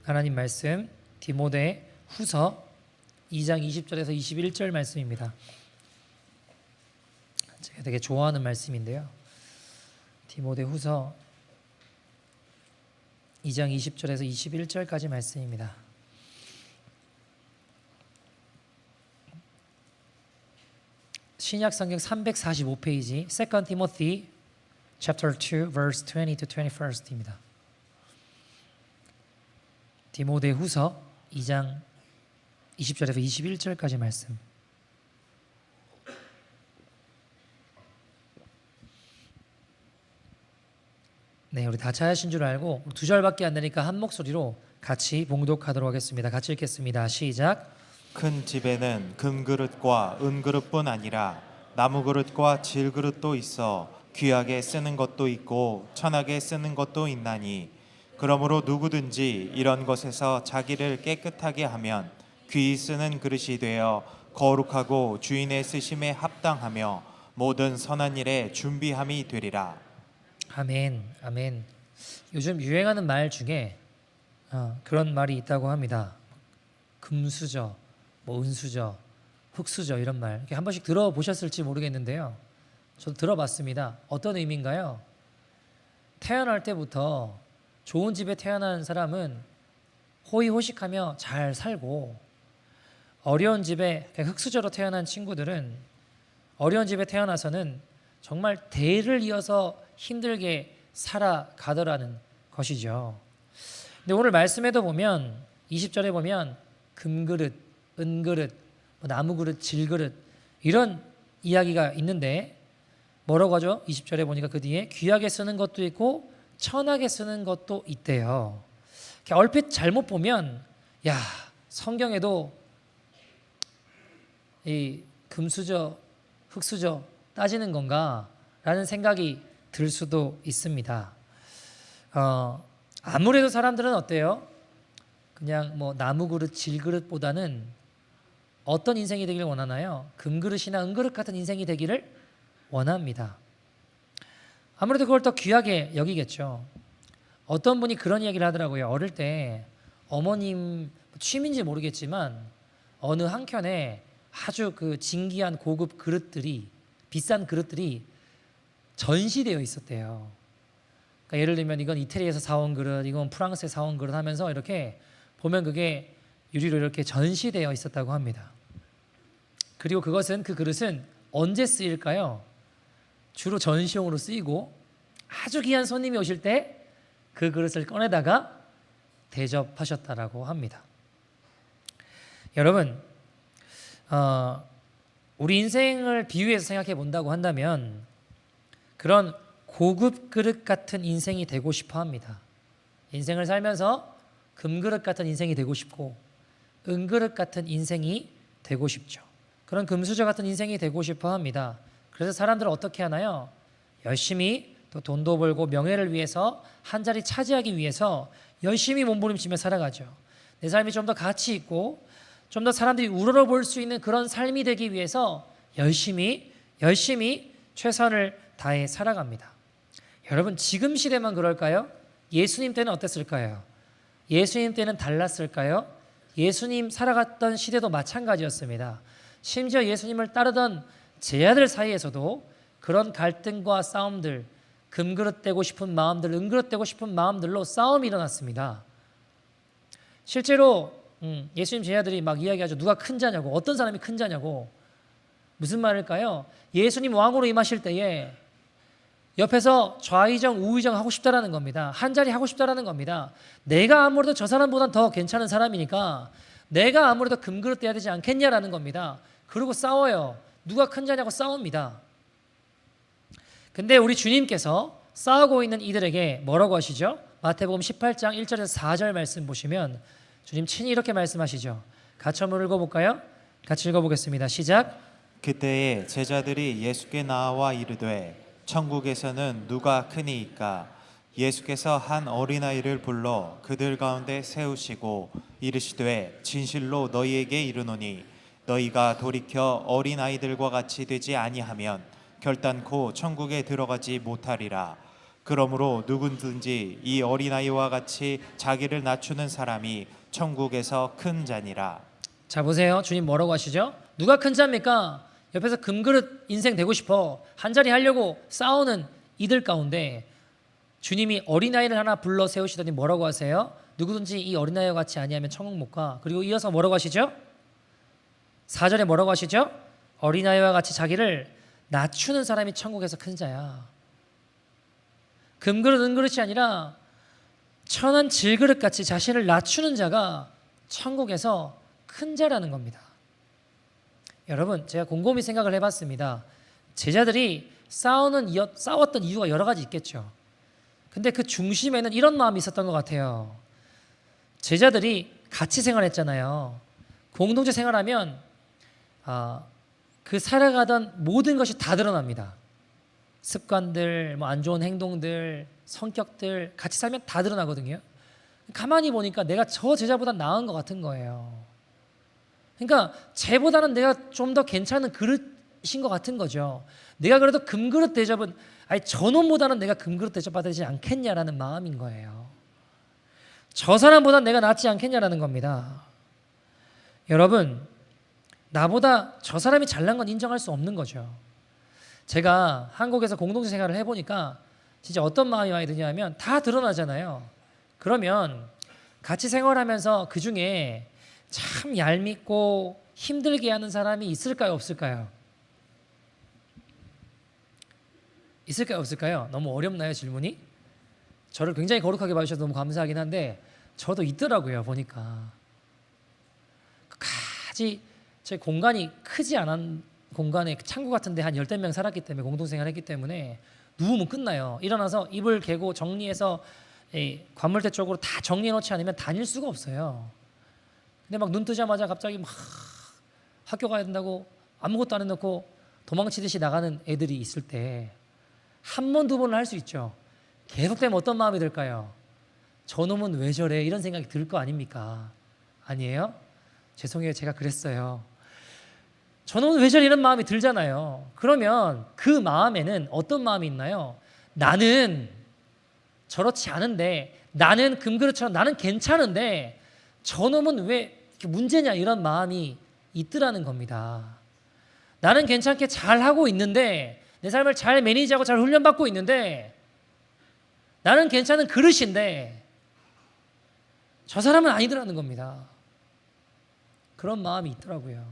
하나님 말씀 디모데 후서 2장 20절에서 21절 말씀입니다. 제가 되게 좋아하는 말씀인데요. 디모데 후서 2장 20절에서 21절까지 말씀입니다. 신약 성경 345페이지 Second Timothy chapter 2 verse 20 to 21입니다. 디모데 후서 2장 20절에서 21절까지 말씀. 네, 우리 다 찾으신 줄 알고 두 절밖에 안 되니까 한 목소리로 같이 봉독하도록 하겠습니다. 같이 읽겠습니다. 시작. 큰 집에는 금그릇과 은그릇뿐 아니라 나무그릇과 질그릇도 있어 귀하게 쓰는 것도 있고 천하게 쓰는 것도 있나니 그러므로 누구든지 이런 것에서 자기를 깨끗하게 하면 귀히 쓰는 그릇이 되어 거룩하고 주인의 쓰심에 합당하며 모든 선한 일에 준비함이 되리라. 아멘. 아멘. 요즘 유행하는 말 중에 그런 말이 있다고 합니다. 금수저, 은수저, 흙수저 이런 말 이렇게 한 번씩 들어보셨을지 모르겠는데요. 저도 들어봤습니다. 어떤 의미인가요? 태어날 때부터 좋은 집에 태어난 사람은 호의호식하며 잘 살고 어려운 집에 흙수저로 태어난 친구들은 어려운 집에 태어나서는 정말 대를 이어서 힘들게 살아가더라는 것이죠. 근데 오늘 말씀에도 보면 20절에 보면 금그릇, 은그릇, 나무그릇, 질그릇 이런 이야기가 있는데 뭐라고 하죠? 20절에 보니까 그 뒤에 귀하게 쓰는 것도 있고 천하게 쓰는 것도 있대요. 얼핏 잘못 보면 야, 성경에도 이 금수저, 흙수저 따지는 건가? 라는 생각이 들 수도 있습니다. 아무래도 사람들은 어때요? 그냥 나무 그릇, 질 그릇보다는 어떤 인생이 되기를 원하나요? 금그릇이나 은그릇 같은 인생이 되기를 원합니다. 아무래도 그걸 더 귀하게 여기겠죠. 어떤 분이 그런 이야기를 하더라고요. 어릴 때 어머님 취미인지 모르겠지만 어느 한켠에 아주 그 진귀한 고급 그릇들이 비싼 그릇들이 전시되어 있었대요. 그러니까 예를 들면 이건 이태리에서 사온 그릇, 이건 프랑스에서 사온 그릇 하면서 이렇게 보면 그게 유리로 이렇게 전시되어 있었다고 합니다. 그리고 그 그릇은 언제 쓰일까요? 주로 전시용으로 쓰이고 아주 귀한 손님이 오실 때 그 그릇을 꺼내다가 대접하셨다라고 합니다. 여러분, 우리 인생을 비유해서 생각해 본다고 한다면 그런 고급 그릇 같은 인생이 되고 싶어 합니다. 인생을 살면서 금그릇 같은 인생이 되고 싶고 은그릇 같은 인생이 되고 싶죠. 그런 금수저 같은 인생이 되고 싶어 합니다. 그래서 사람들은 어떻게 하나요? 열심히 또 돈도 벌고 명예를 위해서 한 자리 차지하기 위해서 열심히 몸부림치며 살아가죠. 내 삶이 좀 더 가치 있고 좀 더 사람들이 우러러볼 수 있는 그런 삶이 되기 위해서 열심히 최선을 다해 살아갑니다. 여러분, 지금 시대만 그럴까요? 예수님 때는 어땠을까요? 예수님 때는 달랐을까요? 예수님 살아갔던 시대도 마찬가지였습니다. 심지어 예수님을 따르던 제자들 사이에서도 그런 갈등과 싸움들, 금그릇 되고 싶은 마음들, 은그릇 되고 싶은 마음들로 싸움이 일어났습니다. 실제로 예수님 제자들이 막 이야기하죠. 누가 큰 자냐고, 어떤 사람이 큰 자냐고. 무슨 말일까요? 예수님 왕으로 임하실 때에 옆에서 좌의정 우의정 하고 싶다라는 겁니다. 한 자리 하고 싶다라는 겁니다. 내가 아무래도 저 사람보다 더 괜찮은 사람이니까 내가 아무래도 금그릇 돼야 되지 않겠냐라는 겁니다. 그리고 싸워요. 누가 큰 자냐고 싸웁니다. 근데 우리 주님께서 싸우고 있는 이들에게 뭐라고 하시죠? 마태복음 18장 1절에서 4절 말씀 보시면 주님 친히 이렇게 말씀하시죠. 같이 한번 읽어볼까요? 같이 읽어보겠습니다. 시작. 그때에 제자들이 예수께 나와 이르되 천국에서는 누가 크니이까? 예수께서 한 어린아이를 불러 그들 가운데 세우시고 이르시되 진실로 너희에게 이르노니 너희가 돌이켜 어린아이들과 같이 되지 아니하면 결단코 천국에 들어가지 못하리라. 그러므로 누구든지 이 어린아이와 같이 자기를 낮추는 사람이 천국에서 큰 자니라. 자 보세요. 주님 뭐라고 하시죠? 누가 큰 자입니까? 옆에서 금그릇 인생 되고 싶어 한 자리 하려고 싸우는 이들 가운데 주님이 어린아이를 하나 불러 세우시더니 뭐라고 하세요? 누구든지 이 어린아이와 같이 아니하면 천국 못 가. 그리고 이어서 뭐라고 하시죠? 4절에 뭐라고 하시죠? 어린아이와 같이 자기를 낮추는 사람이 천국에서 큰 자야. 금그릇 은그릇이 아니라 천한 질그릇 같이 자신을 낮추는 자가 천국에서 큰 자라는 겁니다. 여러분, 제가 곰곰이 생각을 해봤습니다. 제자들이 싸웠던 이유가 여러 가지 있겠죠. 근데 그 중심에는 이런 마음이 있었던 것 같아요. 제자들이 같이 생활했잖아요. 공동체 생활하면 그 살아가던 모든 것이 다 드러납니다. 습관들, 뭐 안 좋은 행동들, 성격들 같이 살면 다 드러나거든요. 가만히 보니까 내가 저 제자보다 나은 것 같은 거예요. 그러니까 쟤보다는 내가 좀 더 괜찮은 그릇인 것 같은 거죠. 내가 그래도 금그릇 대접은 저놈보다는 내가 금그릇 대접받지 않겠냐라는 마음인 거예요. 저 사람보다 내가 낫지 않겠냐라는 겁니다. 여러분, 나보다 저 사람이 잘난 건 인정할 수 없는 거죠. 제가 한국에서 공동체 생활을 해보니까 진짜 어떤 마음이 많이 드냐면 다 드러나잖아요. 그러면 같이 생활하면서 그 중에 참 얄밉고 힘들게 하는 사람이 있을까요, 없을까요? 있을까요, 없을까요? 너무 어렵나요, 질문이? 저를 굉장히 거룩하게 봐주셔서 너무 감사하긴 한데 저도 있더라고요, 보니까. 끝까지 제 공간이 크지 않은 공간에 창고 같은 데 한 10명 살았기 때문에 공동생활 했기 때문에 누우면 끝나요. 일어나서 이불 개고 정리해서 관물대 쪽으로 다 정리해 놓지 않으면 다닐 수가 없어요. 근데 막 눈 뜨자마자 갑자기 막 학교 가야 된다고 아무것도 안 해놓고 도망치듯이 나가는 애들이 있을 때 한 번, 두 번을 할 수 있죠. 계속되면 어떤 마음이 들까요? 저놈은 왜 저래? 이런 생각이 들 거 아닙니까? 아니에요? 죄송해요. 제가 그랬어요. 저놈은 왜 저래? 이런 마음이 들잖아요. 그러면 그 마음에는 어떤 마음이 있나요? 나는 저렇지 않은데, 나는 금그릇처럼 나는 괜찮은데 저놈은 왜 이렇게 문제냐, 이런 마음이 있더라는 겁니다. 나는 괜찮게 잘하고 있는데, 내 삶을 잘 매니지하고 잘 훈련받고 있는데, 나는 괜찮은 그릇인데 저 사람은 아니더라는 겁니다. 그런 마음이 있더라고요.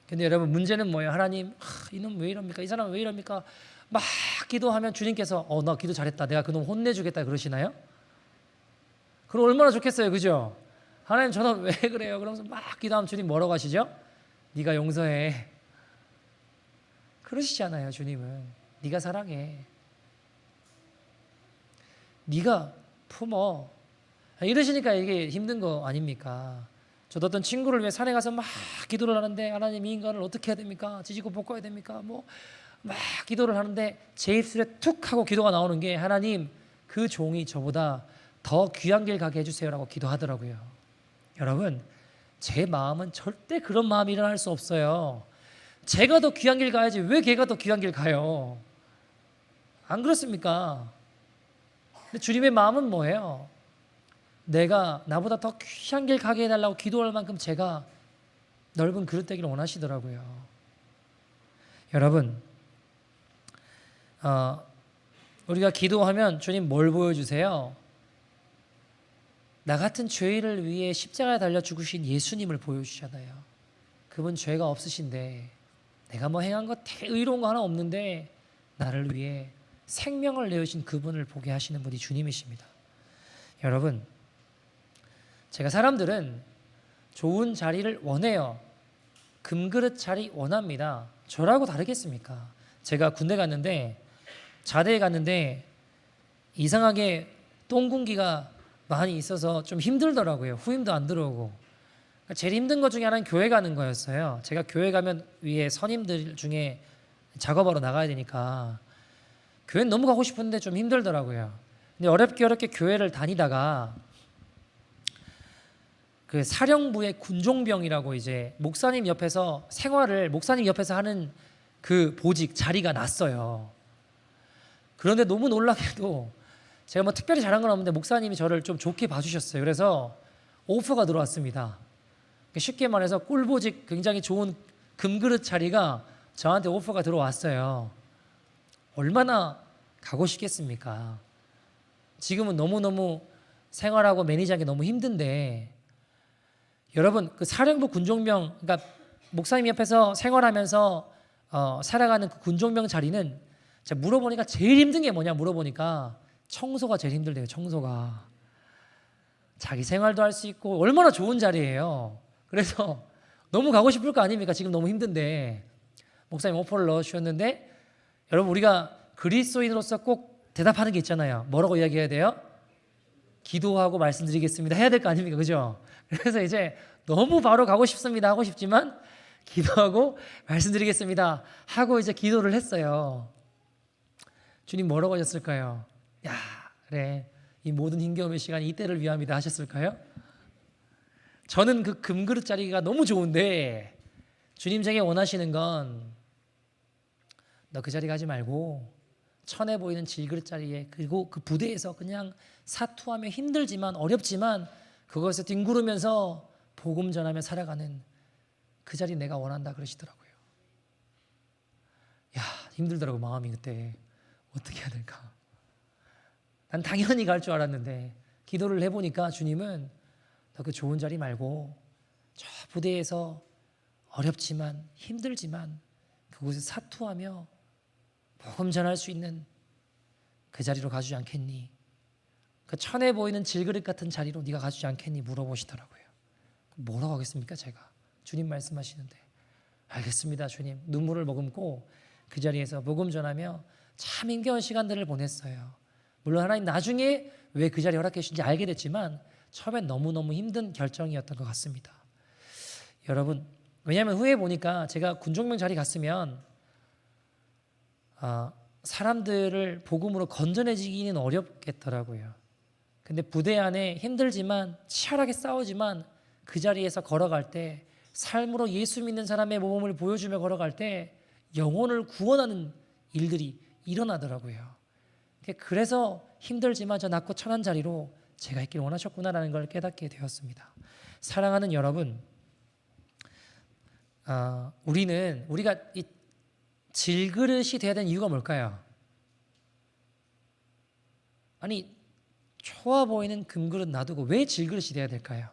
근데 여러분, 문제는 뭐예요? 하나님, 이놈 왜 이럽니까? 이 사람 왜 이럽니까? 막 기도하면 주님께서 나 기도 잘했다, 내가 그놈 혼내주겠다 그러시나요? 그럼 얼마나 좋겠어요, 그죠? 하나님, 저는 왜 그래요? 그러면서 막 기도하면 주님 뭐라고 하시죠? 네가 용서해. 그러시잖아요. 주님은 네가 사랑해, 네가 품어, 이러시니까 이게 힘든 거 아닙니까? 저도 어떤 친구를 위해 산에 가서 막 기도를 하는데, 하나님, 이 인간을 어떻게 해야 됩니까? 지지고 볶아야 됩니까? 뭐 막 기도를 하는데 제 입술에 툭 하고 기도가 나오는 게, 하나님, 그 종이 저보다 더 귀한 길 가게 해주세요라고 기도하더라고요. 여러분, 제 마음은 절대 그런 마음이 일어날 수 없어요. 제가 더 귀한 길 가야지 왜 걔가 더 귀한 길 가요? 안 그렇습니까? 근데 주님의 마음은 뭐예요? 내가 나보다 더 귀한 길 가게 해달라고 기도할 만큼 제가 넓은 그릇 되기를 원하시더라고요. 여러분, 우리가 기도하면 주님 뭘 보여주세요? 나 같은 죄인을 위해 십자가에 달려 죽으신 예수님을 보여주시잖아요. 그분 죄가 없으신데, 내가 뭐 행한 거 의로운 거 하나 없는데 나를 위해 생명을 내어주신 그분을 보게 하시는 분이 주님이십니다. 여러분, 제가 사람들은 좋은 자리를 원해요. 금그릇 자리 원합니다. 저라고 다르겠습니까? 제가 군대 갔는데, 자대에 갔는데 이상하게 똥군기가 많이 있어서 좀 힘들더라고요. 후임도 안 들어오고. 제일 힘든 것 중에 하나는 교회 가는 거였어요. 제가 교회 가면 위에 선임들 중에 작업하러 나가야 되니까 교회는 너무 가고 싶은데 좀 힘들더라고요. 근데 어렵게 교회를 다니다가 그 사령부의 군종병이라고 이제 목사님 옆에서 목사님 옆에서 하는 그 보직 자리가 났어요. 그런데 너무 놀랍게도 제가 뭐 특별히 잘한 건 없는데 목사님이 저를 좀 좋게 봐주셨어요. 그래서 오퍼가 들어왔습니다. 쉽게 말해서 꿀보직 굉장히 좋은 금그릇 자리가 저한테 오퍼가 들어왔어요. 얼마나 가고 싶겠습니까? 지금은 너무너무 생활하고 매니지하기 너무 힘든데, 여러분 그 사령부 군종병, 그러니까 목사님 옆에서 생활하면서 살아가는 그 군종병 자리는 제가 물어보니까 제일 힘든 게 뭐냐 물어보니까 청소가 제일 힘들대요. 청소가. 자기 생활도 할 수 있고 얼마나 좋은 자리예요. 그래서 너무 가고 싶을 거 아닙니까? 지금 너무 힘든데. 목사님 오퍼를 넣어주셨는데, 여러분 우리가 그리스도인으로서 꼭 대답하는 게 있잖아요. 뭐라고 이야기해야 돼요? 기도하고 말씀드리겠습니다 해야 될 거 아닙니까? 그죠? 그래서 이제 너무 바로 가고 싶습니다 하고 싶지만 기도하고 말씀드리겠습니다 하고 이제 기도를 했어요. 주님 뭐라고 하셨을까요? 야, 그래, 이 모든 힘겨움의 시간이 이때를 위함이다 하셨을까요? 저는 그 금그릇 자리가 너무 좋은데 주님 제게 원하시는 건 너 그 자리 가지 말고 천해 보이는 질그릇 자리에, 그리고 그 부대에서 그냥 사투하며 힘들지만 어렵지만 그것에 뒹구르면서 복음 전하며 살아가는 그 자리 내가 원한다 그러시더라고요. 야, 힘들더라고 마음이 그때. 어떻게 해야 될까? 난 당연히 갈 줄 알았는데 기도를 해보니까 주님은 너 그 좋은 자리 말고 저 부대에서 어렵지만 힘들지만 그곳에 사투하며 복음 전할 수 있는 그 자리로 가주지 않겠니? 그 천해 보이는 질그릇 같은 자리로 네가 가주지 않겠니? 물어보시더라고요. 뭐라고 하겠습니까 제가? 주님 말씀하시는데 알겠습니다 주님. 눈물을 머금고 그 자리에서 복음 전하며 참 힘겨운 시간들을 보냈어요. 물론 하나님 나중에 왜 그 자리에 허락해 주신지 알게 됐지만 처음엔 너무너무 힘든 결정이었던 것 같습니다. 여러분, 왜냐하면 후에 보니까 제가 군종병 자리 갔으면 사람들을 복음으로 건져내지기는 어렵겠더라고요. 근데 부대 안에 힘들지만 치열하게 싸우지만 그 자리에서 걸어갈 때, 삶으로 예수 믿는 사람의 모범을 보여주며 걸어갈 때 영혼을 구원하는 일들이 일어나더라고요. 그래서 힘들지만 저 낮고 천한 자리로 제가 있길 원하셨구나라는 걸 깨닫게 되었습니다. 사랑하는 여러분, 우리가 이 질그릇이 돼야 되는 이유가 뭘까요? 아니, 좋아 보이는 금그릇 놔두고 왜 질그릇이 돼야 될까요?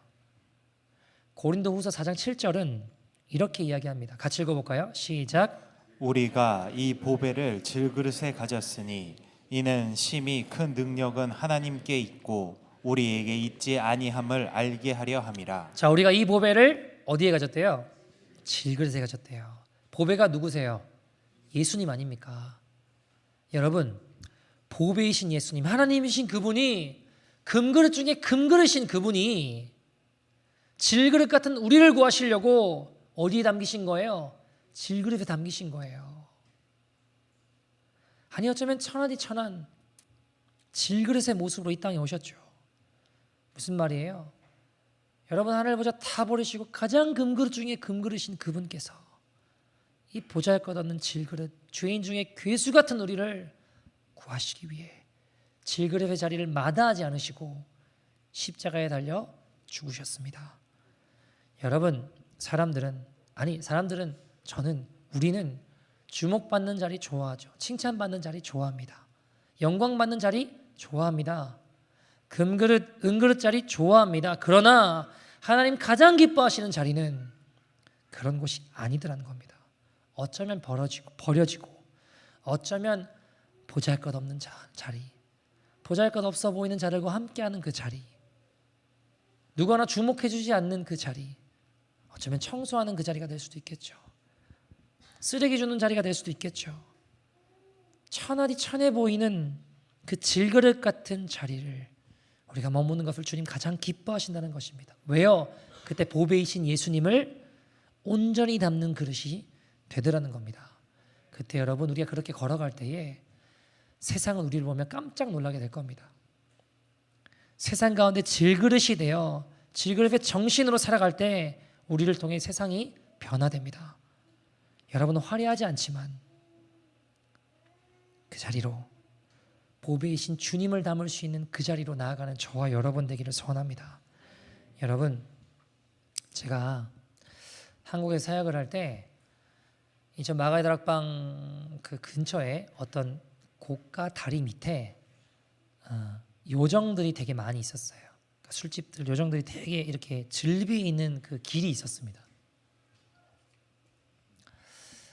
고린도후서 4장 7절은 이렇게 이야기합니다. 같이 읽어볼까요? 시작. 우리가 이 보배를 질그릇에 가졌으니 이는 심히 큰 능력은 하나님께 있고 우리에게 있지 아니함을 알게 하려 함이라. 자, 우리가 이 보배를 어디에 가졌대요? 질그릇에 가졌대요. 보배가 누구세요? 예수님 아닙니까? 여러분, 보배이신 예수님, 하나님이신 그분이, 금그릇 중에 금그릇인 그분이 질그릇 같은 우리를 구하시려고 어디에 담기신 거예요? 질그릇에 담기신 거예요. 아니, 어쩌면 천하디 천한 질그릇의 모습으로 이 땅에 오셨죠. 무슨 말이에요? 여러분, 하늘 보좌 다 버리시고 가장 금그릇 중에 금그릇인 그분께서 이 보잘것없는 질그릇, 죄인 중에 괴수 같은 우리를 구하시기 위해 질그릇의 자리를 마다하지 않으시고 십자가에 달려 죽으셨습니다. 여러분, 우리는 주목받는 자리 좋아하죠. 칭찬받는 자리 좋아합니다. 영광받는 자리 좋아합니다. 금그릇, 은그릇 자리 좋아합니다. 그러나 하나님 가장 기뻐하시는 자리는 그런 곳이 아니더라는 겁니다. 어쩌면 버려지고 어쩌면 보잘것없는 자리, 보잘것없어 보이는 자들과 함께하는 그 자리, 누구나 주목해주지 않는 그 자리, 어쩌면 청소하는 그 자리가 될 수도 있겠죠. 쓰레기 주는 자리가 될 수도 있겠죠. 천하디 천해 보이는 그 질그릇 같은 자리를 우리가 머무는 것을 주님 가장 기뻐하신다는 것입니다. 왜요? 그때 보배이신 예수님을 온전히 담는 그릇이 되더라는 겁니다. 그때 여러분, 우리가 그렇게 걸어갈 때에 세상은 우리를 보면 깜짝 놀라게 될 겁니다. 세상 가운데 질그릇이 되어 질그릇의 정신으로 살아갈 때 우리를 통해 세상이 변화됩니다. 여러분은 화려하지 않지만 그 자리로 보배이신 주님을 담을 수 있는 그 자리로 나아가는 저와 여러분 되기를 소원합니다. 여러분, 제가 한국에 사역을 할 때 저 마가의 다락방 그 근처에 어떤 고가 다리 밑에 요정들이 되게 많이 있었어요. 그러니까 술집들 요정들이 되게 이렇게 즐비해 있는 그 길이 있었습니다.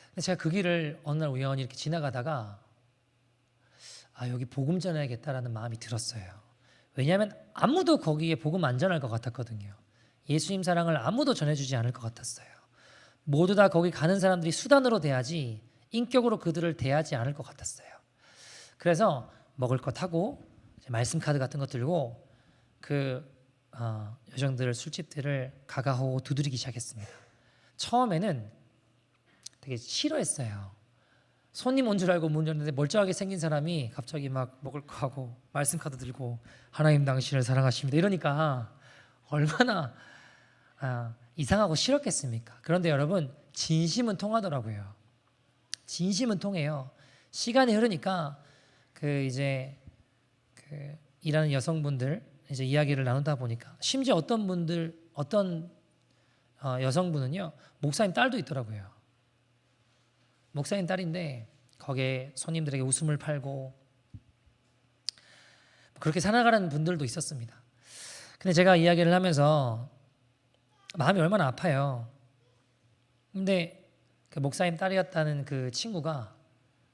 근데 제가 그 길을 어느 날 우연히 이렇게 지나가다가 여기 복음 전해야겠다라는 마음이 들었어요. 왜냐하면 아무도 거기에 복음 안 전할 것 같았거든요. 예수님 사랑을 아무도 전해주지 않을 것 같았어요. 모두 다 거기 가는 사람들이 수단으로 대하지 인격으로 그들을 대하지 않을 것 같았어요. 그래서 먹을 것 하고 말씀 카드 같은 거 들고 그 요정들 술집들을 가가호 두드리기 시작했습니다. 처음에는 되게 싫어했어요. 손님 온 줄 알고 문 열었는데 멀쩡하게 생긴 사람이 갑자기 막 먹을 거 하고 말씀 카드 들고 하나님 당신을 사랑하십니다 이러니까 얼마나 이상하고 싫었겠습니까? 그런데 여러분, 진심은 통하더라고요. 진심은 통해요. 시간이 흐르니까 이제 일하는 여성분들 이제 이야기를 나누다 보니까 심지어 어떤 여성분은요 목사님 딸도 있더라고요. 목사님 딸인데 거기에 손님들에게 웃음을 팔고 그렇게 살아가는 분들도 있었습니다. 근데 제가 이야기를 하면서 마음이 얼마나 아파요. 근데 그 목사님 딸이었다는 그 친구가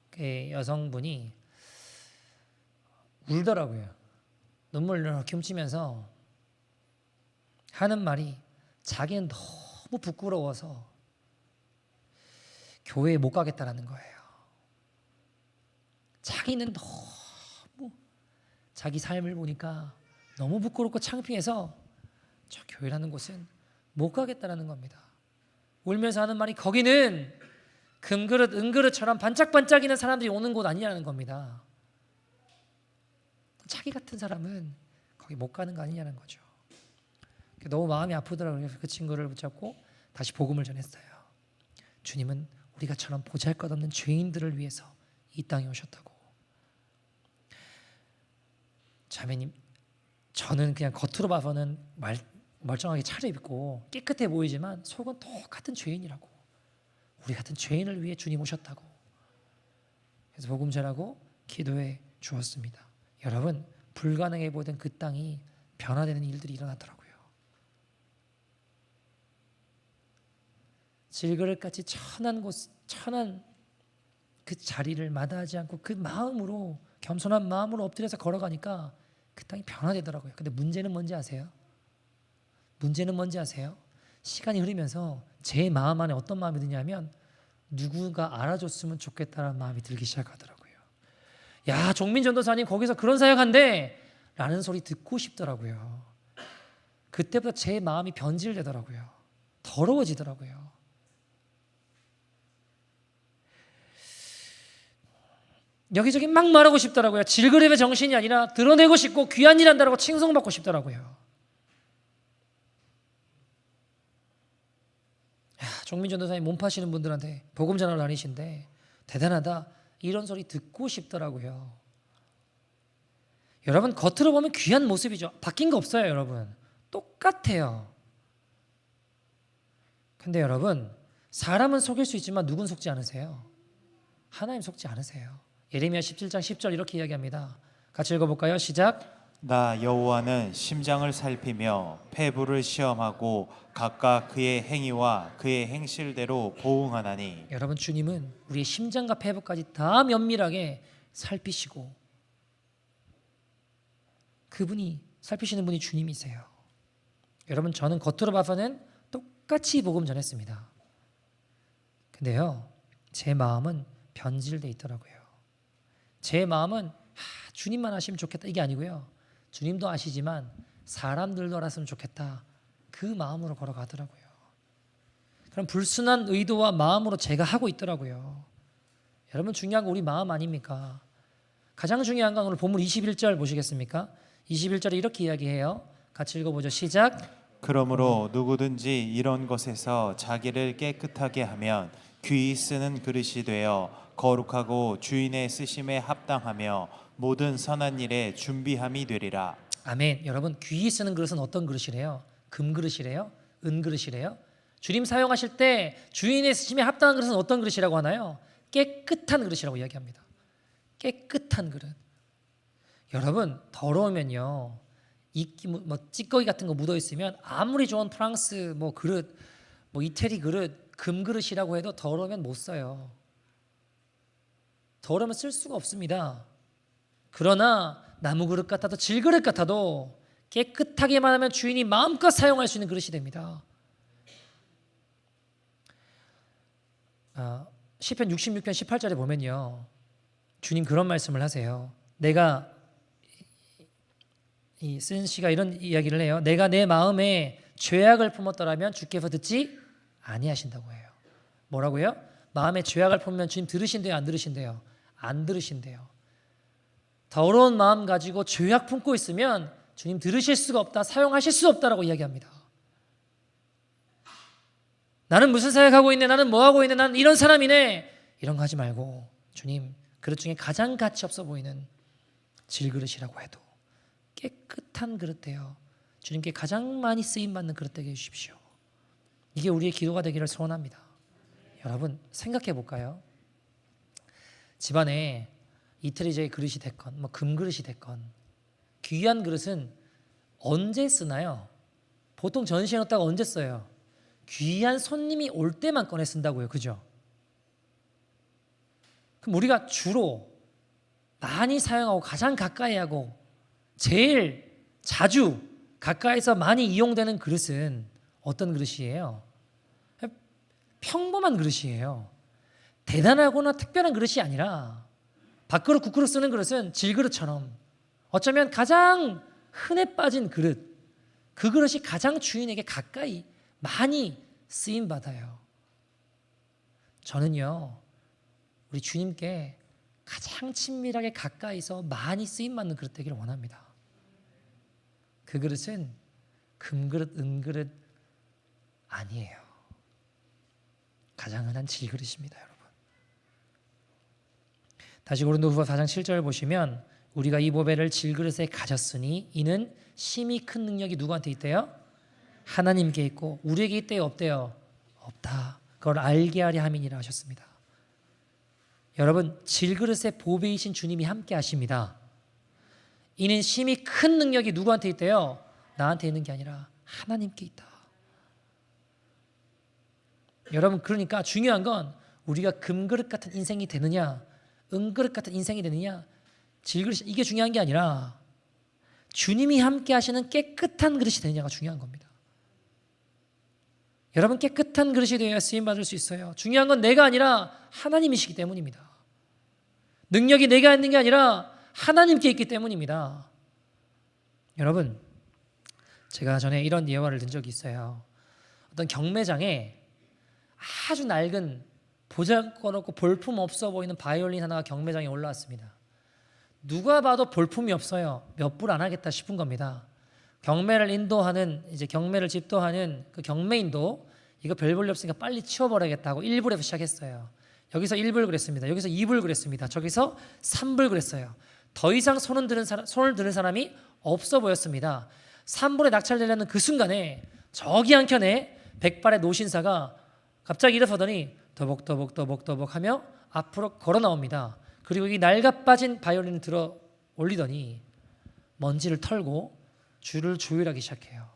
그 여성분이 울더라고요. 눈물을 이렇게 훔치면서 하는 말이 자기는 너무 부끄러워서 교회에 못 가겠다라는 거예요. 자기는 너무 자기 삶을 보니까 너무 부끄럽고 창피해서 저 교회라는 곳은 못 가겠다라는 겁니다. 울면서 하는 말이 거기는 금그릇 은그릇처럼 반짝반짝이는 사람들이 오는 곳 아니냐는 겁니다. 자기 같은 사람은 거기 못 가는 거 아니냐는 거죠. 너무 마음이 아프더라고요. 그래서 그 친구를 붙잡고 다시 복음을 전했어요. 주님은 우리가처럼 보잘것없는 죄인들을 위해서 이 땅에 오셨다고. 자매님, 저는 그냥 겉으로 봐서는 멀쩡하게 차려입고 깨끗해 보이지만 속은 똑같은 죄인이라고. 우리 같은 죄인을 위해 주님 오셨다고. 그래서 복음 전하고 기도해 주었습니다. 여러분, 불가능해 보이던 그 땅이 변화되는 일들이 일어나더라고요. 질그릇같이 천한 그 자리를 마다하지 않고 그 마음으로 겸손한 마음으로 엎드려서 걸어가니까 그 땅이 변화되더라고요. 근데 문제는 뭔지 아세요? 시간이 흐르면서 제 마음 안에 어떤 마음이 드냐면 누구가 알아줬으면 좋겠다는 마음이 들기 시작하더라고요. 야, 종민 전도사님 거기서 그런 사역한대 라는 소리 듣고 싶더라고요. 그때부터 제 마음이 변질되더라고요. 더러워지더라고요. 여기저기 막 말하고 싶더라고요. 질그릇의 정신이 아니라 드러내고 싶고 귀한 일 한다고 칭송받고 싶더라고요. 종민 전도사님 몸 파시는 분들한테 복음 전하러 다니신데 대단하다 이런 소리 듣고 싶더라고요. 여러분, 겉으로 보면 귀한 모습이죠. 바뀐 거 없어요. 여러분 똑같아요. 근데 여러분, 사람은 속일 수 있지만 누군 속지 않으세요? 하나님 속지 않으세요. 예레미야 17장 10절 이렇게 이야기합니다. 같이 읽어볼까요? 시작. 나 여호와는 심장을 살피며 폐부를 시험하고 각각 그의 행위와 그의 행실대로 보응하나니. 여러분, 주님은 우리의 심장과 폐부까지 다 면밀하게 살피시고 그분이 살피시는 분이 주님이세요. 여러분, 저는 겉으로 봐서는 똑같이 복음 전했습니다. 근데요, 제 마음은 변질돼 있더라고요. 제 마음은 주님만 아시면 좋겠다 이게 아니고요. 주님도 아시지만 사람들도 알았으면 좋겠다 그 마음으로 걸어가더라고요. 그럼 불순한 의도와 마음으로 제가 하고 있더라고요. 여러분, 중요한 건 우리 마음 아닙니까? 가장 중요한 건 오늘 본문 21절 보시겠습니까? 21절에 이렇게 이야기해요. 같이 읽어보죠. 시작. 그러므로 누구든지 이런 것에서 자기를 깨끗하게 하면 귀히 쓰는 그릇이 되어 거룩하고 주인의 쓰심에 합당하며 모든 선한 일에 준비함이 되리라. 아멘. 여러분, 귀히 쓰는 그릇은 어떤 그릇이래요? 금그릇이래요? 은그릇이래요? 주님 사용하실 때 주인의 쓰심에 합당한 그릇은 어떤 그릇이라고 하나요? 깨끗한 그릇이라고 이야기합니다. 깨끗한 그릇. 여러분, 더러우면요, 이끼 뭐 찌꺼기 같은 거 묻어 있으면 아무리 좋은 프랑스 뭐 그릇, 뭐 이태리 그릇, 금그릇이라고 해도 더러우면 못 써요. 더러우면 쓸 수가 없습니다. 그러나 나무 그릇 같아도 질그릇 같아도 깨끗하게만 하면 주인이 마음껏 사용할 수 있는 그릇이 됩니다. 시편 66편 18절에 보면요, 주님 그런 말씀을 하세요. 내가 이 쓴 씨가 이런 이야기를 해요. 내가 내 마음에 죄악을 품었더라면 주께서 듣지 아니하신다고 해요. 뭐라고요? 마음에 죄악을 품으면 주님 들으신대요, 안 들으신대요? 안 들으신대요. 더러운 마음 가지고 죄악 품고 있으면 주님 들으실 수가 없다, 사용하실 수 없다라고 이야기합니다. 나는 무슨 생각하고 있네, 나는 뭐 하고 있네, 나는 이런 사람이네, 이런 거 하지 말고 주님 그릇 중에 가장 가치 없어 보이는 질그릇이라고 해도 깨끗한 그릇 되어 주님께 가장 많이 쓰임받는 그릇 되게 해주십시오. 이게 우리의 기도가 되기를 소원합니다. 여러분 생각해 볼까요? 집안에 이태리제의 그릇이 됐건 뭐 금그릇이 됐건 귀한 그릇은 언제 쓰나요? 보통 전시해 놓다가 언제 써요? 귀한 손님이 올 때만 꺼내 쓴다고요. 그죠? 그럼 우리가 주로 많이 사용하고 가장 가까이 하고 제일 자주 가까이서 많이 이용되는 그릇은 어떤 그릇이에요? 평범한 그릇이에요. 대단하거나 특별한 그릇이 아니라 밥그릇 국그릇 쓰는 그릇은 질그릇처럼 어쩌면 가장 흔해 빠진 그릇, 그 그릇이 가장 주인에게 가까이 많이 쓰임받아요. 저는요, 우리 주님께 가장 친밀하게 가까이서 많이 쓰임받는 그릇 되기를 원합니다. 그 그릇은 금그릇, 은그릇 아니에요. 가장 흔한 질그릇입니다, 여러분. 다시 고린도후서 4장 7절 보시면 우리가 이 보배를 질그릇에 가졌으니 이는 심히 큰 능력이 누구한테 있대요? 하나님께 있고 우리에게 있대요, 없대요? 없다. 그걸 알게 하려 함이니라 하셨습니다. 여러분, 질그릇의 보배이신 주님이 함께 하십니다. 이는 심히 큰 능력이 누구한테 있대요? 나한테 있는 게 아니라 하나님께 있다. 여러분, 그러니까 중요한 건 우리가 금그릇 같은 인생이 되느냐, 은그릇 같은 인생이 되느냐, 질그릇, 이게 중요한 게 아니라 주님이 함께 하시는 깨끗한 그릇이 되느냐가 중요한 겁니다. 여러분, 깨끗한 그릇이 되어야 쓰임받을 수 있어요. 중요한 건 내가 아니라 하나님이시기 때문입니다. 능력이 내가 있는 게 아니라 하나님께 있기 때문입니다. 여러분, 제가 전에 이런 예화를 든 적이 있어요. 어떤 경매장에 아주 낡은 보잘것없고 볼품 없어 보이는 바이올린 하나가 경매장에 올라왔습니다. 누가 봐도 볼품이 없어요. 몇 불 안 하겠다 싶은 겁니다. 경매를 인도하는, 이제 경매를 집도하는 그 경매인도 이거 별 볼일 없으니까 빨리 치워버려야겠다고 1불에서 시작했어요. 여기서 1불 그랬습니다. 여기서 2불 그랬습니다. 저기서 3불 그랬어요. 더 이상 손을 드는 사람이 없어 보였습니다. 3불에 낙찰되려는 그 순간에 저기 한켠에 백발의 노신사가 갑자기 일어서더니 더벅더벅 하며 앞으로 걸어 나옵니다. 그리고 이 낡아 빠진 바이올린을 들어 올리더니 먼지를 털고 줄을 조율하기 시작해요.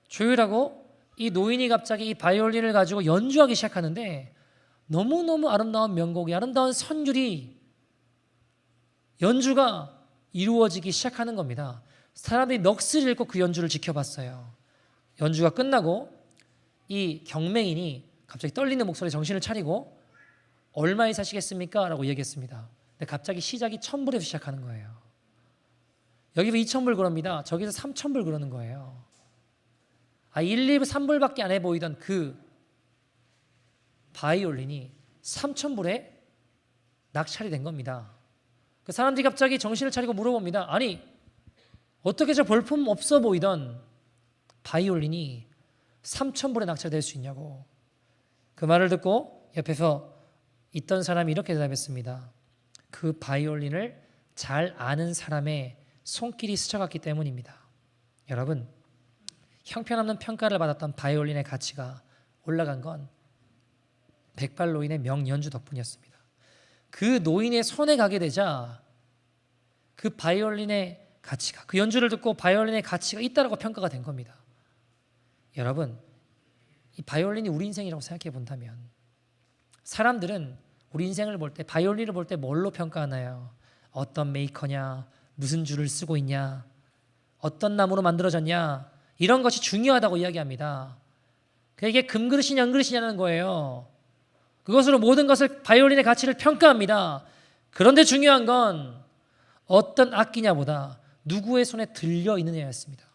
조율하고 이 노인이 갑자기 이 바이올린을 가지고 연주하기 시작하는데 너무너무 아름다운 명곡이, 아름다운 선율이, 연주가 이루어지기 시작하는 겁니다. 사람들이 넋을 잃고 그 연주를 지켜봤어요. 연주가 끝나고 이 경매인이 갑자기 떨리는 목소리에 정신을 차리고 얼마에 사시겠습니까? 라고 얘기했습니다. 근데 갑자기 시작이 1,000불에서 시작하는 거예요. 여기서 2,000불 그럽니다. 저기서 3,000불 그러는 거예요. 1, 2, 3불밖에 안 해 보이던 그 바이올린이 3,000불에 낙찰이 된 겁니다. 그 사람들이 갑자기 정신을 차리고 물어봅니다. 아니, 어떻게 저 볼품 없어 보이던 바이올린이 3,000불에 낙찰될 수 있냐고. 그 말을 듣고 옆에서 있던 사람이 이렇게 대답했습니다. 그 바이올린을 잘 아는 사람의 손길이 스쳐갔기 때문입니다. 여러분, 형편없는 평가를 받았던 바이올린의 가치가 올라간 건 백발 노인의 명연주 덕분이었습니다. 그 노인의 손에 가게 되자 그 바이올린의 가치가, 그 연주를 듣고 바이올린의 가치가 있다라고 평가가 된 겁니다. 여러분, 이 바이올린이 우리 인생이라고 생각해 본다면 사람들은 우리 인생을 볼 때, 바이올린을 볼 때 뭘로 평가하나요? 어떤 메이커냐, 무슨 줄을 쓰고 있냐, 어떤 나무로 만들어졌냐, 이런 것이 중요하다고 이야기합니다. 이게 금그릇이냐 은그릇이냐는 거예요. 그것으로 모든 것을, 바이올린의 가치를 평가합니다. 그런데 중요한 건 어떤 악기냐보다 누구의 손에 들려 있느냐였습니다.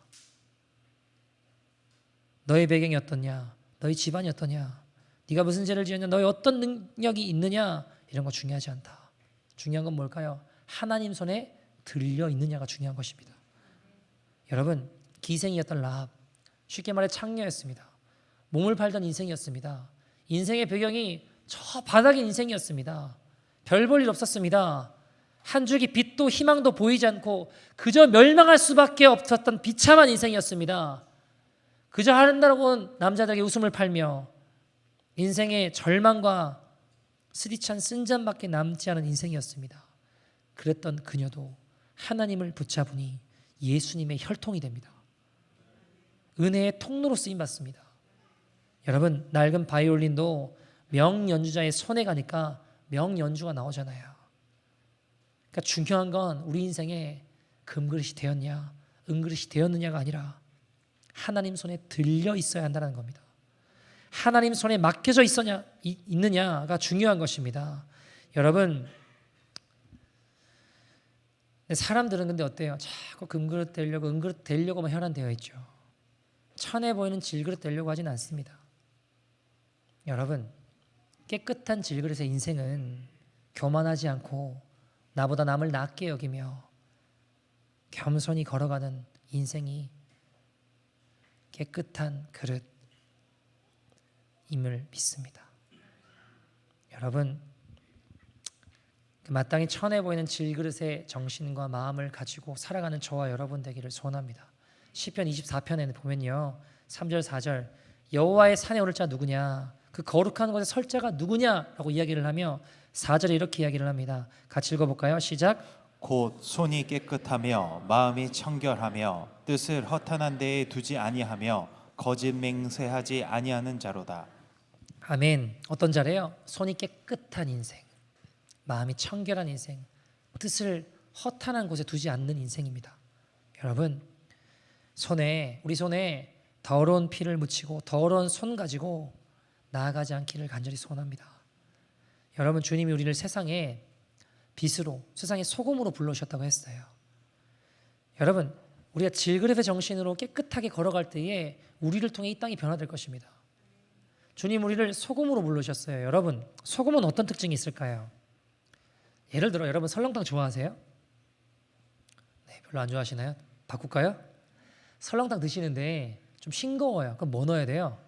너의 배경이 어떠냐, 너희 집안이 어떠냐, 네가 무슨 죄를 지었냐, 너의 어떤 능력이 있느냐, 이런 거 중요하지 않다. 중요한 건 뭘까요? 하나님 손에 들려 있느냐가 중요한 것입니다. 여러분, 기생이었던 라합, 쉽게 말해 창녀였습니다. 몸을 팔던 인생이었습니다. 인생의 배경이 저 바닥인 인생이었습니다. 별 볼 일 없었습니다. 한 줄기 빛도 희망도 보이지 않고 그저 멸망할 수밖에 없었던 비참한 인생이었습니다. 그저 아름다운 남자들에게 웃음을 팔며 인생의 절망과 스디찬 쓴잔밖에 남지 않은 인생이었습니다. 그랬던 그녀도 하나님을 붙잡으니 예수님의 혈통이 됩니다. 은혜의 통로로 쓰임받습니다. 여러분, 낡은 바이올린도 명연주자의 손에 가니까 명연주가 나오잖아요. 그러니까 중요한 건 우리 인생에 금그릇이 되었냐 은그릇이 되었느냐가 아니라 하나님 손에 들려 있어야 한다는 겁니다. 하나님 손에 맡겨져 있느냐가 중요한 것입니다. 여러분, 사람들은 근데 어때요? 자꾸 금그릇 되려고 은그릇 되려고만 혈안되어 있죠. 천해 보이는 질그릇 되려고 하진 않습니다. 여러분, 깨끗한 질그릇의 인생은 교만하지 않고 나보다 남을 낮게 여기며 겸손히 걸어가는 인생이 깨끗한 그릇임을 믿습니다. 여러분, 마땅히 천해 보이는 질그릇의 정신과 마음을 가지고 살아가는 저와 여러분 되기를 소원합니다. 시편 24편에는 보면요, 3절 4절 여호와의 산에 오를 자 누구냐, 그 거룩한 곳에 설 자가 누구냐라고 이야기를 하며 4절에 이렇게 이야기를 합니다. 같이 읽어볼까요? 시작. 곧 손이 깨끗하며 마음이 청결하며 뜻을 허탄한 데에 두지 아니하며 거짓 맹세하지 아니하는 자로다. 아멘. 어떤 자래요? 손이 깨끗한 인생, 마음이 청결한 인생, 뜻을 허탄한 곳에 두지 않는 인생입니다. 여러분, 우리 손에 더러운 피를 묻히고 더러운 손 가지고 나아가지 않기를 간절히 소원합니다. 여러분, 주님이 우리를 세상의 빛으로, 세상의 소금으로 불러오셨다고 했어요. 여러분, 우리가 질그릇의 정신으로 깨끗하게 걸어갈 때에 우리를 통해 이 땅이 변화될 것입니다. 주님 우리를 소금으로 불러오셨어요. 여러분, 소금은 어떤 특징이 있을까요? 예를 들어 여러분 설렁탕 좋아하세요? 네, 별로 안 좋아하시나요? 바꿀까요? 설렁탕 드시는데 좀 싱거워요. 그럼 뭐 넣어야 돼요?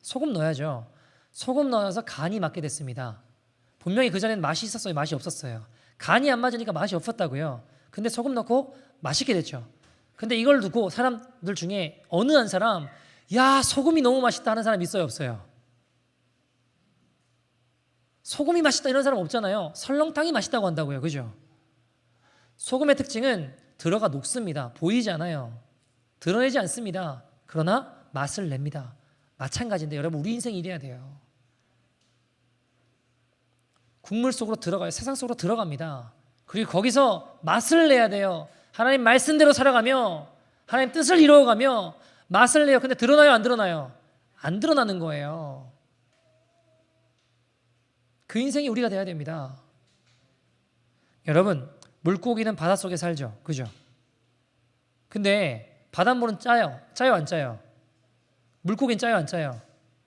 소금 넣어야죠. 소금 넣어서 간이 맞게 됐습니다. 분명히 그전에는 맛이 있었어요? 맛이 없었어요? 간이 안 맞으니까 맛이 없었다고요. 근데 소금 넣고 맛있게 됐죠. 근데 이걸 두고 사람들 중에 어느 한 사람, 야, 소금이 너무 맛있다 하는 사람 있어요? 없어요? 소금이 맛있다 이런 사람 없잖아요. 설렁탕이 맛있다고 한다고요. 그죠? 소금의 특징은 들어가 녹습니다. 보이지 않아요. 드러내지 않습니다. 그러나 맛을 냅니다. 마찬가지인데 여러분, 우리 인생이 이래야 돼요. 국물 속으로 들어가요. 세상 속으로 들어갑니다. 그리고 거기서 맛을 내야 돼요. 하나님 말씀대로 살아가며 하나님 뜻을 이루어가며 맛을 내요. 근데 드러나요? 안 드러나요? 안 드러나는 거예요. 그 인생이 우리가 돼야 됩니다. 여러분, 물고기는 바닷속에 살죠. 그죠? 근데 바닷물은 짜요? 안 짜요? 물고기는 짜요? 안 짜요?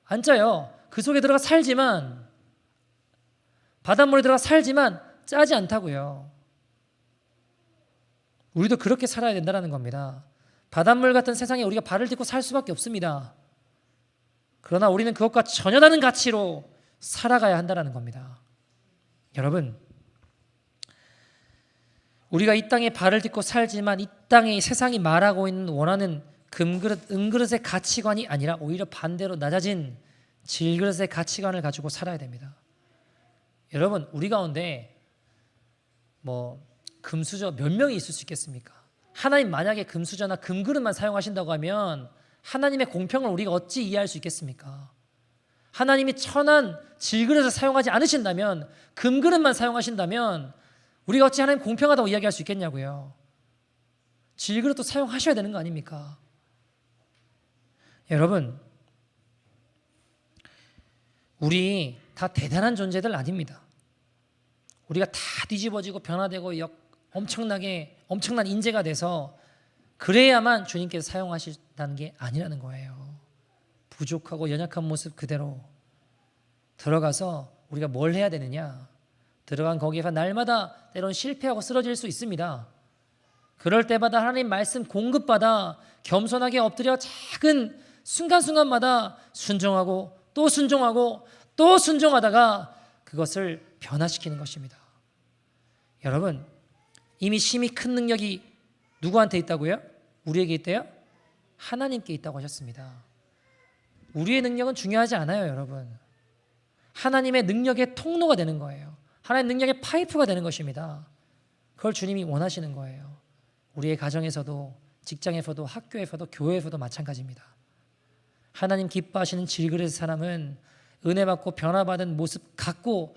안 짜요. 그 속에 들어가 살지만, 바닷물에 들어가 살지만 짜지 않다고요. 우리도 그렇게 살아야 된다는 겁니다. 바닷물 같은 세상에 우리가 발을 딛고 살 수밖에 없습니다. 그러나 우리는 그것과 전혀 다른 가치로 살아가야 한다는 겁니다. 여러분, 우리가 이 땅에 발을 딛고 살지만 이 땅에 세상이 말하고 있는 원하는 금그릇, 은그릇의 가치관이 아니라 오히려 반대로 낮아진 질그릇의 가치관을 가지고 살아야 됩니다. 여러분, 우리 가운데 금수저 몇 명이 있을 수 있겠습니까? 하나님 만약에 금수저나 금그릇만 사용하신다고 하면 하나님의 공평을 우리가 어찌 이해할 수 있겠습니까? 하나님이 천한 질그릇을 사용하지 않으신다면, 금그릇만 사용하신다면 우리가 어찌 하나님 공평하다고 이야기할 수 있겠냐고요. 질그릇도 사용하셔야 되는 거 아닙니까? 여러분, 우리 다 대단한 존재들 아닙니다. 우리가 다 뒤집어지고 변화되고 엄청난 인재가 돼서 그래야만 주님께서 사용하신다는 게 아니라는 거예요. 부족하고 연약한 모습 그대로 들어가서 우리가 뭘 해야 되느냐? 들어간 거기에서 날마다 때론 실패하고 쓰러질 수 있습니다. 그럴 때마다 하나님 말씀 공급받아 겸손하게 엎드려 작은 순간순간마다 순종하고 또 순종하고 또 순종하다가 그것을 변화시키는 것입니다. 여러분, 이미 심히 큰 능력이 누구한테 있다고요? 우리에게 있대요? 하나님께 있다고 하셨습니다. 우리의 능력은 중요하지 않아요, 여러분. 하나님의 능력의 통로가 되는 거예요. 하나님의 능력의 파이프가 되는 것입니다. 그걸 주님이 원하시는 거예요. 우리의 가정에서도, 직장에서도, 학교에서도, 교회에서도 마찬가지입니다. 하나님 기뻐하시는 질그릇의 사람은 은혜 받고 변화받은 모습 갖고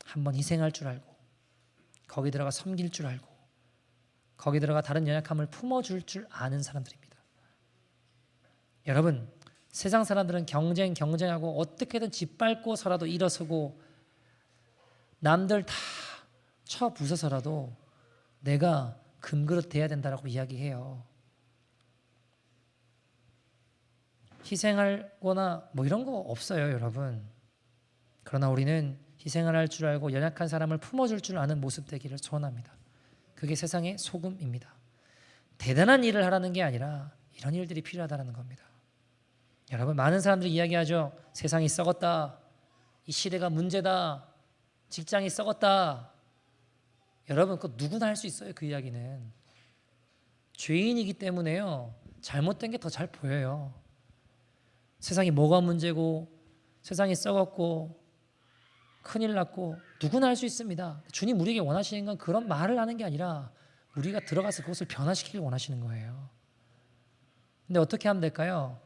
한번 희생할 줄 알고, 거기 들어가 섬길 줄 알고, 거기 들어가 다른 연약함을 품어줄 줄 아는 사람들입니다. 여러분, 세상 사람들은 경쟁하고 어떻게든 짓밟고서라도 일어서고 남들 다 쳐부숴서라도 내가 금그릇 돼야 된다라고 이야기해요. 희생하거나 이런 거 없어요, 여러분. 그러나 우리는 희생을 할 줄 알고 연약한 사람을 품어줄 줄 아는 모습 되기를 소원합니다. 그게 세상의 소금입니다. 대단한 일을 하라는 게 아니라 이런 일들이 필요하다는 겁니다. 여러분, 많은 사람들이 이야기하죠. 세상이 썩었다. 이 시대가 문제다. 직장이 썩었다. 여러분, 그거 누구나 할 수 있어요. 그 이야기는. 죄인이기 때문에요. 잘못된 게 더 잘 보여요. 세상이 뭐가 문제고 세상이 썩었고 큰일 났고 누구나 할 수 있습니다. 주님 우리에게 원하시는 건 그런 말을 하는 게 아니라 우리가 들어가서 그것을 변화시키길 원하시는 거예요. 근데 어떻게 하면 될까요?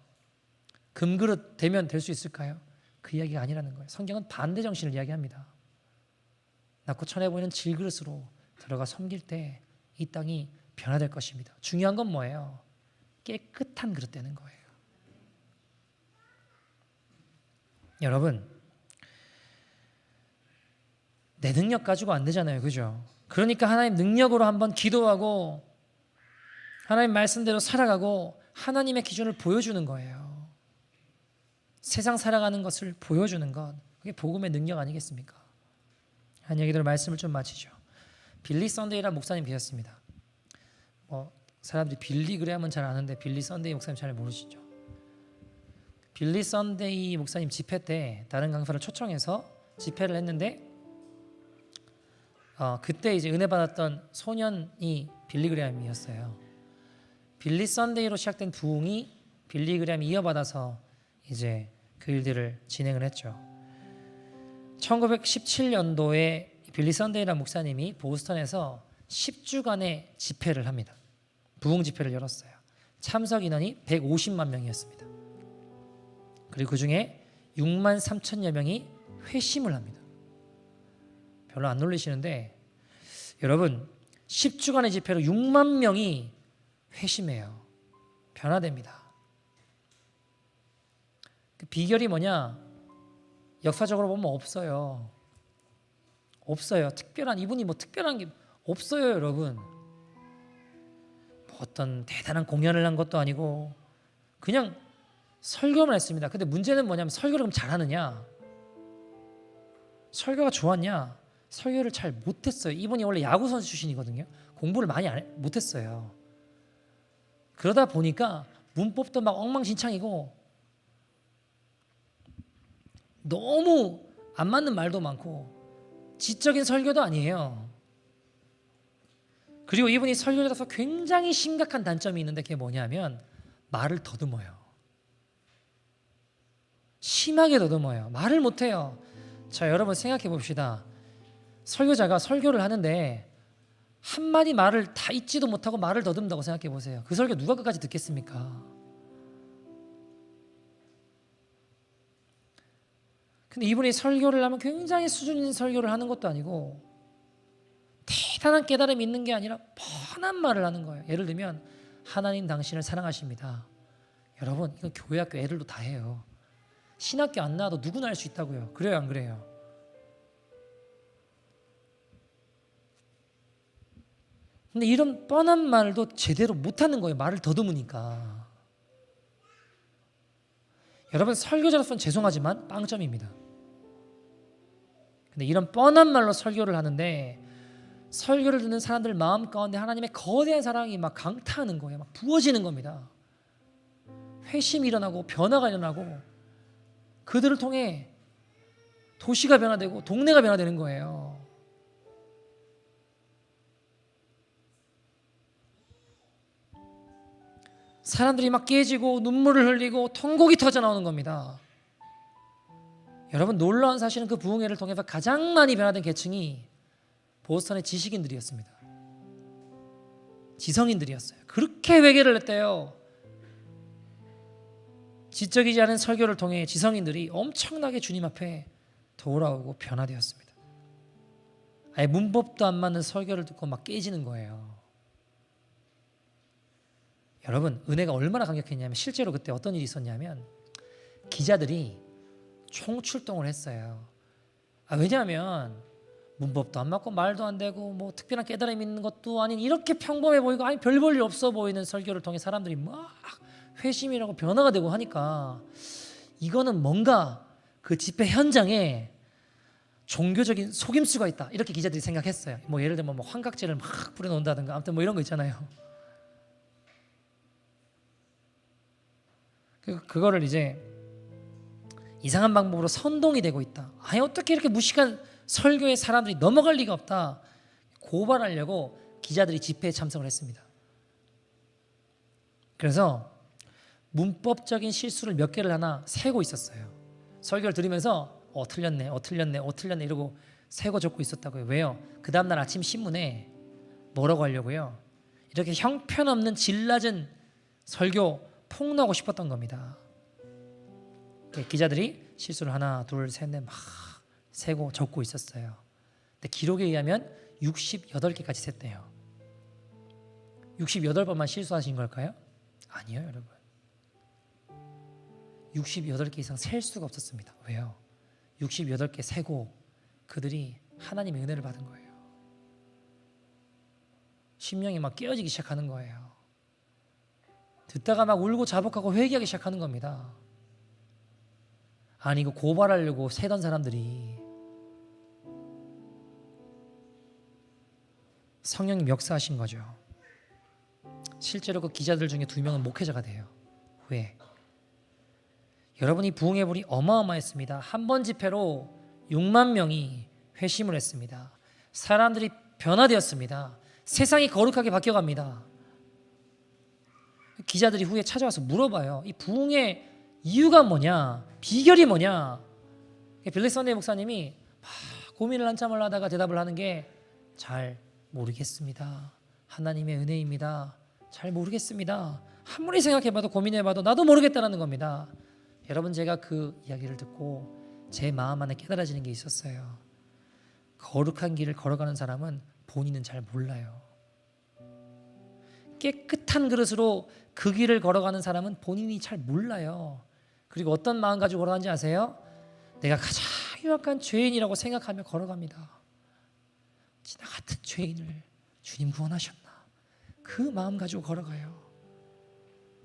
금그릇 되면 될 수 있을까요? 그 이야기가 아니라는 거예요. 성경은 반대 정신을 이야기합니다. 낮고 천해 보이는 질그릇으로 들어가 섬길 때 이 땅이 변화될 것입니다. 중요한 건 뭐예요? 깨끗한 그릇 되는 거예요. 여러분, 내 능력 가지고 안 되잖아요, 그죠? 그러니까 하나님 능력으로 한번 기도하고 하나님 말씀대로 살아가고 하나님의 기준을 보여주는 거예요. 세상 살아가는 것을 보여주는 것, 그게 복음의 능력 아니겠습니까? 한 얘기들 말씀을 좀 마치죠. 빌리 썬데이라는 목사님 계셨습니다. 사람들이 빌리 그레함은 잘 아는데 빌리 썬데이 목사님 잘 모르시죠? 빌리 썬데이 목사님 집회 때 다른 강사를 초청해서 집회를 했는데 그때 이제 은혜 받았던 소년이 빌리 그레함이었어요. 빌리 썬데이로 시작된 부흥이 빌리 그레함이 이어받아서 이제 그 일들을 진행을 했죠. 1917년도에 빌리 썬데이라는 목사님이 보스턴에서 10주간의 집회를 합니다. 부흥 집회를 열었어요. 참석 인원이 150만 명이었습니다. 그리고 그 중에 6만 3천여 명이 회심을 합니다. 별로 안 놀리시는데 여러분 10주간의 집회로 6만 명이 회심해요. 변화됩니다. 그 비결이 뭐냐? 역사적으로 보면 없어요. 특별한 이분이 특별한 게 없어요, 여러분. 어떤 대단한 공연을 한 것도 아니고 그냥 설교만 했습니다. 근데 문제는 뭐냐면 설교를 그럼 잘하느냐? 설교가 좋았냐? 설교를 잘 못했어요. 이분이 원래 야구 선수 출신이거든요. 공부를 많이 못했어요. 그러다 보니까 문법도 막 엉망진창이고 너무 안 맞는 말도 많고 지적인 설교도 아니에요. 그리고 이분이 설교자로서 굉장히 심각한 단점이 있는데 그게 뭐냐면 말을 더듬어요. 심하게 더듬어요. 말을 못해요. 자, 여러분 생각해 봅시다. 설교자가 설교를 하는데 한마디 말을 다 잊지도 못하고 말을 더듬다고 생각해 보세요. 그 설교 누가 끝까지 듣겠습니까? 근데 이분이 설교를 하면 굉장히 수준 있는 설교를 하는 것도 아니고 대단한 깨달음이 있는 게 아니라 뻔한 말을 하는 거예요. 예를 들면 하나님 당신을 사랑하십니다. 여러분 이건 교회학교 애들도 다 해요. 신학교 안 나와도 누구나 할 수 있다고요. 그래요 안 그래요? 근데 이런 뻔한 말도 제대로 못하는 거예요. 말을 더듬으니까. 여러분 설교자로서는 죄송하지만 빵점입니다. 근데 이런 뻔한 말로 설교를 하는데 설교를 듣는 사람들 마음 가운데 하나님의 거대한 사랑이 막 강타하는 거예요. 막 부어지는 겁니다. 회심이 일어나고 변화가 일어나고 그들을 통해 도시가 변화되고 동네가 변화되는 거예요. 사람들이 막 깨지고 눈물을 흘리고 통곡이 터져 나오는 겁니다. 여러분 놀라운 사실은 그 부흥회를 통해서 가장 많이 변화된 계층이 보스턴의 지식인들이었습니다. 지성인들이었어요. 그렇게 회개를 했대요. 지적이지 않은 설교를 통해 지성인들이 엄청나게 주님 앞에 돌아오고 변화되었습니다. 아예 문법도 안 맞는 설교를 듣고 막 깨지는 거예요. 여러분 은혜가 얼마나 강력했냐면 실제로 그때 어떤 일이 있었냐면 기자들이 총출동을 했어요. 왜냐하면 문법도 안 맞고 말도 안 되고 뭐 특별한 깨달음이 있는 것도 아닌 이렇게 평범해 보이고 아니 별 볼 일 없어 보이는 설교를 통해 사람들이 막 회심이라고 변화가 되고 하니까 이거는 뭔가 그 집회 현장에 종교적인 속임수가 있다 이렇게 기자들이 생각했어요. 뭐 예를 들면 뭐 환각제를 막 뿌려놓는다든가 아무튼 뭐 이런 거 있잖아요. 그거를 이제 이상한 방법으로 선동이 되고 있다. 아니 어떻게 이렇게 무식한 설교에 사람들이 넘어갈 리가 없다. 고발하려고 기자들이 집회에 참석을 했습니다. 그래서 문법적인 실수를 몇 개를 하나 세고 있었어요. 설교를 들으면서 틀렸네 이러고 세고 적고 있었다고요. 왜요? 그 다음날 아침 신문에 뭐라고 하려고요? 이렇게 형편없는 질 낮은 설교 폭로하고 싶었던 겁니다. 기자들이 실수를 하나 둘 셋 넷 막 세고 적고 있었어요. 근데 기록에 의하면 68개까지 셌대요. 68번만 실수하신 걸까요? 아니요 여러분. 68개 이상 셀 수가 없었습니다. 왜요? 68개 세고 그들이 하나님의 은혜를 받은 거예요. 심령이 막 깨어지기 시작하는 거예요. 듣다가 막 울고 자복하고 회개하기 시작하는 겁니다. 아니 이거 고발하려고 세던 사람들이 성령님 역사하신 거죠. 실제로 그 기자들 중에 2명은 목회자가 돼요. 왜? 여러분이 부흥의 불이 어마어마했습니다. 한 번 집회로 6만 명이 회심을 했습니다. 사람들이 변화되었습니다. 세상이 거룩하게 바뀌어갑니다. 기자들이 후에 찾아와서 물어봐요. 이 부흥의 이유가 뭐냐? 비결이 뭐냐? 빌리 선데이 목사님이 고민을 한참을 하다가 대답을 하는 게 잘 모르겠습니다. 하나님의 은혜입니다. 잘 모르겠습니다. 아무리 생각해봐도 고민해봐도 나도 모르겠다는 겁니다. 여러분 제가 그 이야기를 듣고 제 마음 안에 깨달아지는 게 있었어요. 거룩한 길을 걸어가는 사람은 본인은 잘 몰라요. 깨끗한 그릇으로 그 길을 걸어가는 사람은 본인이 잘 몰라요. 그리고 어떤 마음 가지고 걸어가는지 아세요? 내가 가장 유약한 죄인이라고 생각하며 걸어갑니다. 나 같은 죄인을 주님 구원하셨나? 그 마음 가지고 걸어가요.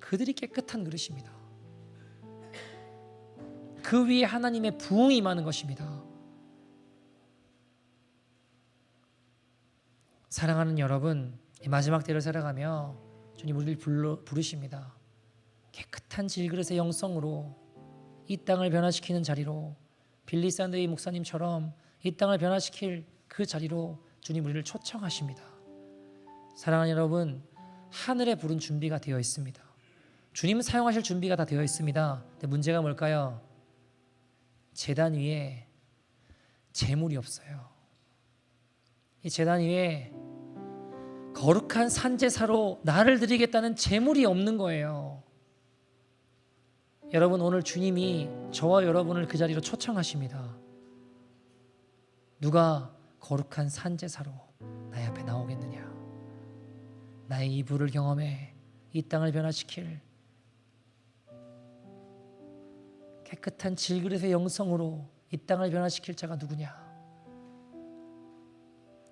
그들이 깨끗한 그릇입니다. 그 위에 하나님의 부흥이 임하는 것입니다. 사랑하는 여러분, 이 마지막 때를 살아가며 주님 우리를 부르십니다. 깨끗한 질그릇의 영성으로 이 땅을 변화시키는 자리로 빌리 샌드웨이 목사님처럼 이 땅을 변화시킬 그 자리로 주님 우리를 초청하십니다. 사랑하는 여러분, 하늘에 부른 준비가 되어 있습니다. 주님 사용하실 준비가 다 되어 있습니다. 근데 문제가 뭘까요? 제단 위에 제물이 없어요. 이 제단 위에 거룩한 산제사로 나를 드리겠다는 제물이 없는 거예요. 여러분, 오늘 주님이 저와 여러분을 그 자리로 초청하십니다. 누가 거룩한 산제사로 나의 앞에 나오겠느냐? 나의 이불을 경험해 이 땅을 변화시킬 깨끗한 질그릇의 영성으로 이 땅을 변화시킬 자가 누구냐?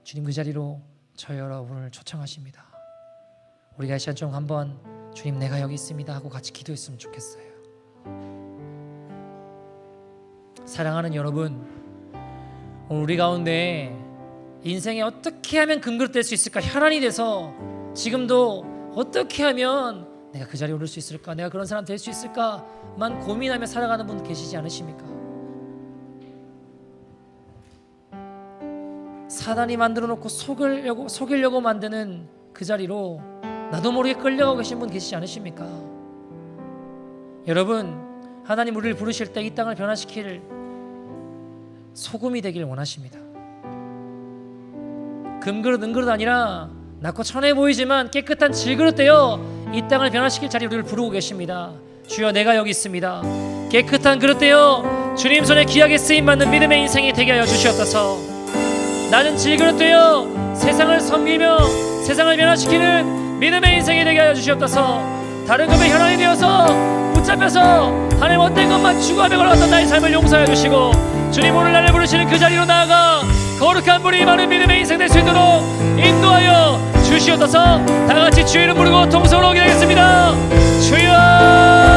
주님 그 자리로 저 여러분을 초청하십니다. 우리가 이 시간 중 한번 주님 내가 여기 있습니다 하고 같이 기도했으면 좋겠어요. 사랑하는 여러분, 오늘 우리 가운데 인생에 어떻게 하면 금그릇 될 수 있을까 혈안이 돼서 지금도 어떻게 하면 내가 그 자리에 오를 수 있을까, 내가 그런 사람 될 수 있을까만 고민하며 살아가는 분 계시지 않으십니까? 사단이 만들어 놓고 속이려고 만드는 그 자리로 나도 모르게 끌려가고 계신 분 계시지 않으십니까? 여러분, 하나님 우리를 부르실 때 이 땅을 변화시킬 소금이 되길 원하십니다. 금그릇 은그릇 아니라 낮고 천해 보이지만 깨끗한 질그릇 되어 이 땅을 변화시킬 자리에 우리를 부르고 계십니다. 주여 내가 여기 있습니다. 깨끗한 그릇 되어 주님 손에 귀하게 쓰임받는 믿음의 인생이 되게 하여 주시옵소서. 나는 질그릇 되어 세상을 섬기며 세상을 변화시키는 믿음의 인생이 되게 하여 주시옵소서. 다른 것에 혈안이 되어서 붙잡혀서 하나님 어떤 것만 추구하며 걸어갔던 나의 삶을 용서해 주시고 주님 오늘 나를 부르시는 그 자리로 나아가 거룩한 분이 많은 믿음의 인생 될 수 있도록 인도하여 주시옵소서. 다같이 주의 이름 부르고 통성으로 기도하겠습니다. 주여